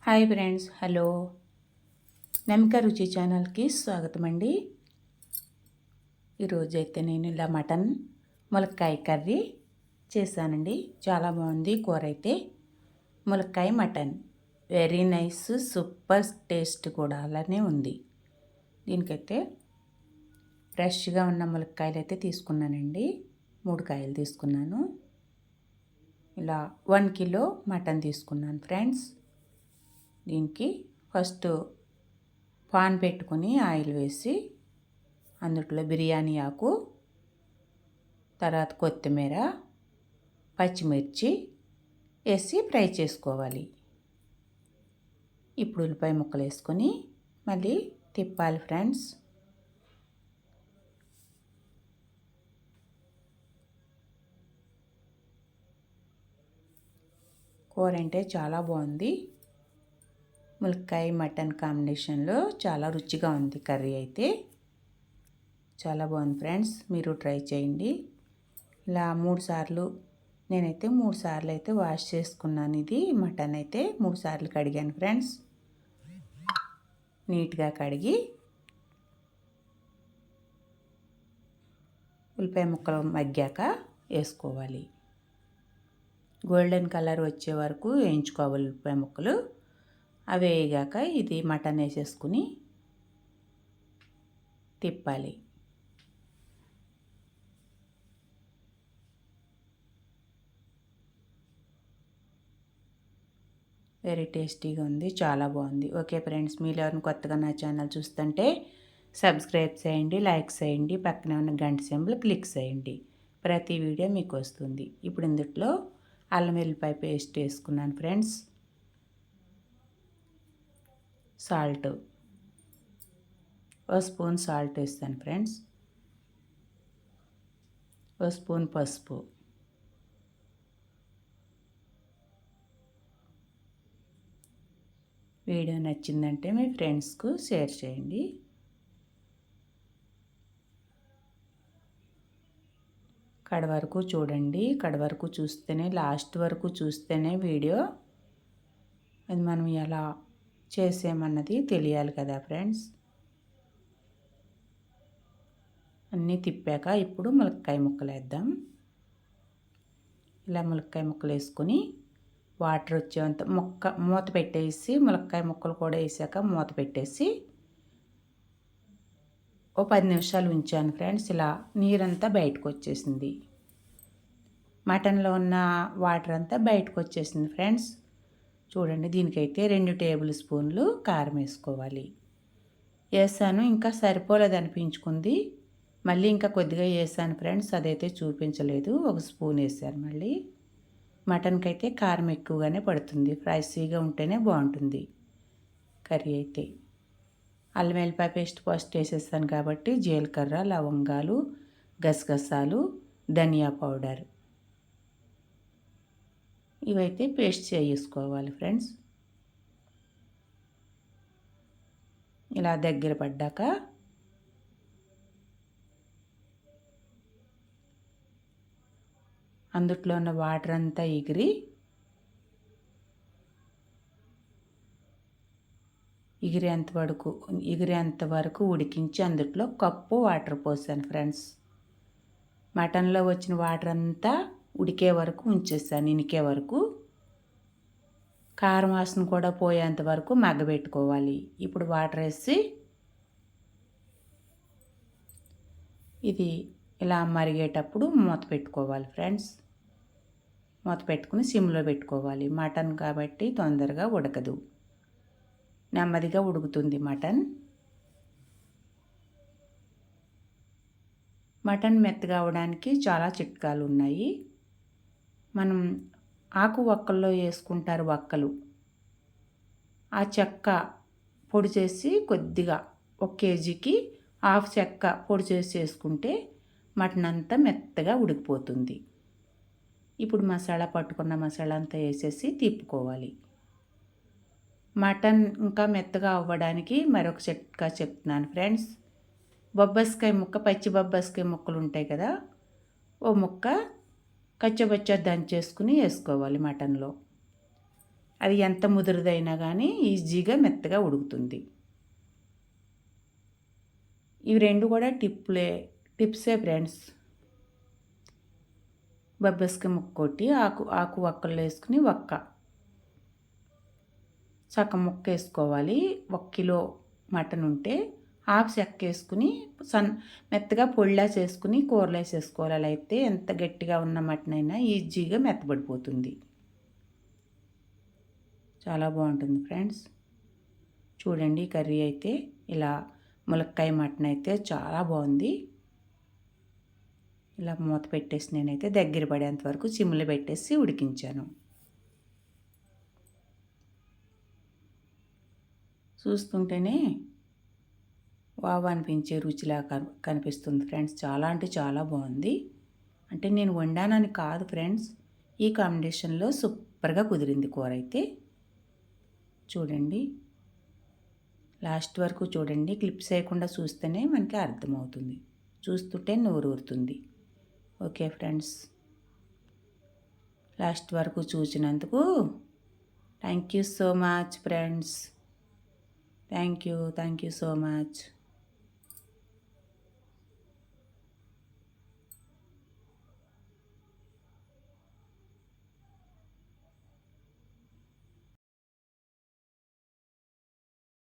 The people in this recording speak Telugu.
Hi friends, hello. నమిక రుచి ఛానల్కి స్వాగతం అండి. ఈరోజైతే నేను ఇలా మటన్ ములక్కాయ కర్రీ చేశానండి. చాలా బాగుంది కూర అయితే. ములక్కాయ mutton very nice, super taste కూడా అలానే ఉంది. దీనికైతే ఫ్రెష్గా ఉన్న ములక్కాయలు అయితే తీసుకున్నానండి. 3 కాయలు తీసుకున్నాను. ఇలా 1 కిలో మటన్ తీసుకున్నాను ఫ్రెండ్స్. దీనికి ఫస్ట్ పాన్ పెట్టుకొని ఆయిల్ వేసి అందులో బిర్యానీ ఆకు, తర్వాత కొత్తిమీర, పచ్చిమిర్చి వేసి ఫ్రై చేసుకోవాలి. ఇప్పుడు ఉల్లిపాయ ముక్కలు వేసుకొని మళ్ళీ తిప్పాలి ఫ్రెండ్స్. కూర అంటే చాలా బాగుంది. ములక్కాయ మటన్ కాంబినేషన్లో చాలా రుచిగా ఉంది కర్రీ అయితే. చాలా బాగుంది ఫ్రెండ్స్, మీరు ట్రై చేయండి. ఇలా 3 సార్లు, నేనైతే 3 సార్లు అయితే వాష్ చేసుకున్నాను. ఇది మటన్ అయితే 3 సార్లు కడిగాను ఫ్రెండ్స్. నీట్గా కడిగి ఉల్లిపాయ ముక్కలు మగ్గాక వేసుకోవాలి. గోల్డెన్ కలర్ వచ్చే వరకు వేయించుకోవాలి ఉల్లిపాయ ముక్కలు. అవి వేయగాక ఇది మటన్ వేసేసుకుని తిప్పాలి. వెరీ టేస్టీగా ఉంది, చాలా బాగుంది. ఓకే ఫ్రెండ్స్, మీరు ఎవరిని కొత్తగా నా ఛానల్ చూస్తుంటే సబ్స్క్రైబ్ చేయండి, లైక్ చేయండి, పక్కనే ఉన్న గంట సింబల్ క్లిక్ చేయండి. ప్రతి వీడియో మీకు వస్తుంది. ఇప్పుడు ఇందులో అల్లం వెల్లిపాయ పేస్ట్ వేసుకున్నాను ఫ్రెండ్స్. సాల్ట్, 1 స్పూన్ సాల్ట్ వేస్తాను ఫ్రెండ్స్. 1 స్పూన్ పసుపు, వీడియో నచ్చిందంటే మీ ఫ్రెండ్స్కు షేర్ చేయండి. కడ వరకు చూడండి. కడ వరకు చూస్తేనే, లాస్ట్ వరకు చూస్తేనే వీడియో అది మనం ఎలా చేసామన్నది తెలియాలి కదా ఫ్రెండ్స్. అన్నీ తిప్పాక ఇప్పుడు ములక్కాయ ముక్కలు వేద్దాం. ఇలా ములక్కాయ ముక్కలు వేసుకొని వాటర్ వచ్చేంత మూత పెట్టేసి, ములక్కాయ ముక్కలు కూడా వేసాక మూత పెట్టేసి ఓ 10 నిమిషాలు ఉంచాను ఫ్రెండ్స్. ఇలా నీరంతా బయటకు వచ్చేసింది. మటన్లో ఉన్న వాటర్ అంతా బయటకు వచ్చేసింది ఫ్రెండ్స్. చూడండి, దీనికైతే 2 టేబుల్ స్పూన్లు కారం వేసుకోవాలి. వేసాను, ఇంకా సరిపోలేదు అనిపించుకుంది. మళ్ళీ ఇంకా కొద్దిగా వేసాను ఫ్రెండ్స్, అదైతే చూపించలేదు. 1 స్పూన్ వేసాను మళ్ళీ. మటన్కి అయితే కారం ఎక్కువగానే పడుతుంది, ఫ్రైసీగా ఉంటేనే బాగుంటుంది కర్రీ అయితే. అల్లం వెల్లిపాయ పేస్ట్ ఫస్ట్ వేసేస్తాను కాబట్టి జీలకర్ర, లవంగాలు, గసగసాలు, ధనియా పౌడర్ ఇవైతే పేస్ట్ చేసుకోవాలి ఫ్రెండ్స్. ఇలా దగ్గర పడ్డాక అందుట్లో ఉన్న వాటర్ అంతా ఎగిరేంత వరకు ఉడికించి అందులో కప్పు వాటర్ పోసాను ఫ్రెండ్స్. మటన్లో వచ్చిన వాటర్ అంతా ఉడికే వరకు ఉంచేసాను, ఇనికే వరకు. కారం వాసన కూడా పోయేంత వరకు మగ్గబెట్టుకోవాలి. ఇప్పుడు వాటర్ వేసి ఇది ఇలా మరిగేటప్పుడు మూత పెట్టుకోవాలి ఫ్రెండ్స్. మూత పెట్టుకుని సిమ్లో పెట్టుకోవాలి. మటన్ కాబట్టి తొందరగా ఉడకదు, నెమ్మదిగా ఉడుకుతుంది మటన్. మటన్ మెత్తగా అవడానికి చాలా చిట్కాలు ఉన్నాయి. మనం ఆకు వక్కల్లో వేసుకుంటారు వక్కలు, ఆ చెక్క పొడి చేసి కొద్దిగా 1 కేజీకి హాఫ్ చెక్క పొడి చేసి వేసుకుంటే మటన్ అంతా మెత్తగా ఉడికిపోతుంది. ఇప్పుడు పట్టుకున్న మసాలా అంతా వేసేసి తిప్పుకోవాలి. మటన్ ఇంకా మెత్తగా అవ్వడానికి మరొక చిట్కా చెప్తున్నాను ఫ్రెండ్స్. బొబ్బస్కాయ ముక్క, పచ్చి బొబ్బస్కాయ ముక్కలు ఉంటాయి కదా, ఓ ముక్క కచ్చబచ్చ దంచేసుకుని వేసుకోవాలి మటన్లో. అది ఎంత ముదురుదైనా కానీ ఈజీగా మెత్తగా ఉడుకుతుంది. ఇవి రెండు కూడా టిప్సే ఫ్రెండ్స్. బబ్బస్కి ముక్కొట్టి ఆకు వక్కలు వేసుకుని సగం ముక్క వేసుకోవాలి. 1 కిలో మటన్ ఉంటే హాఫ్ చెక్క వేసుకుని మెత్తగా పొడిలా చేసుకుని కూరలో వేసేసుకోవాలి. అలా అయితే ఎంత గట్టిగా ఉన్న మటన్ అయినా ఈజీగా మెత్తబడిపోతుంది. చాలా బాగుంటుంది ఫ్రెండ్స్. చూడండి కర్రీ అయితే ఇలా ములక్కాయ మటన్ అయితే చాలా బాగుంది. ఇలా మూత పెట్టేసి నేనైతే దగ్గర పడేంత వరకు సిమ్లో పెట్టేసి ఉడికించాను. చూస్తుంటేనే వావ్ అనిపించే రుచిలా కనిపిస్తుంది ఫ్రెండ్స్. చాలా అంటే చాలా బాగుంది. అంటే నేను వండానని కాదు ఫ్రెండ్స్, ఈ కాంబినేషన్లో సూపర్గా కుదిరింది కూర అయితే. చూడండి లాస్ట్ వరకు చూడండి, క్లిప్స్ వేయకుండా చూస్తేనే మనకి అర్థమవుతుంది. చూస్తుంటే నోరు ఊరుతుంది. ఓకే ఫ్రెండ్స్, లాస్ట్ వరకు చూసినందుకు thank you so much friends. Thank you so much.